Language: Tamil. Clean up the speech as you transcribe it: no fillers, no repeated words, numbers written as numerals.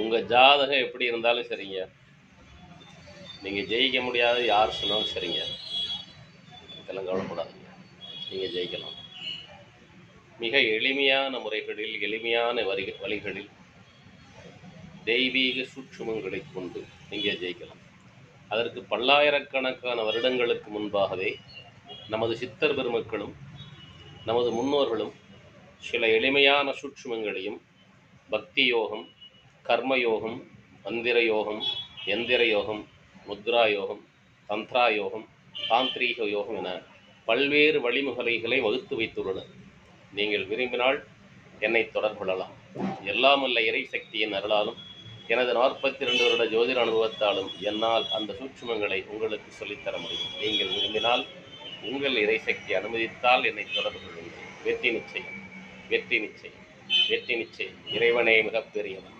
உங்க ஜாதகம் எப்படி இருந்தாலும் சரிங்க. நீங்க ஜெயிக்க முடியாது யார் சொன்னாலும் சரிங்க. இதெல்லாம் கவலைப்படாதீங்க. நீங்க ஜெயிக்கலாம். மிக எளிமையான முறைகளில், எளிமையான வழிகளில் தெய்வீக சூட்சுமங்களை கொண்டு நீங்க ஜெயிக்கலாம். அதற்கு பல்லாயிரக்கணக்கான வருடங்களுக்கு முன்பாகவே நமது சித்தர் பெருமக்களும் நமது முன்னோர்களும் சில எளிமையான சூட்சுமங்களையும் பக்தி யோகம், கர்ம யோகம், மந்திர யோகம், எந்திர யோகம், முத்ரா யோகம், தந்த்ரா யோகம், தாந்திரீக யோகம் என பல்வேறு வழிமுறைகளை வகுத்து வைத்துள்ளனர். நீங்கள் விரும்பினால் என்னை தொடர்பு கொள்ளலாம். எல்லாம் வல்ல இறை சக்தியின் அருளாலும் எனது 42 வருட ஜோதிட அனுபவத்தாலும் என்னால் அந்த சூட்சுமங்களை உங்களுக்கு சொல்லித்தர முடியும். நீங்கள் விரும்பினால் உங்கள் இறை சக்தி அனுமதித்தால் என்னை தொடர்பு கொள்ளுங்கள். வெற்றி நிச்சயம், வெற்றி நிச்சயம், வெற்றி நிச்சயம். இறைவனே மிகப்பெரியவன்.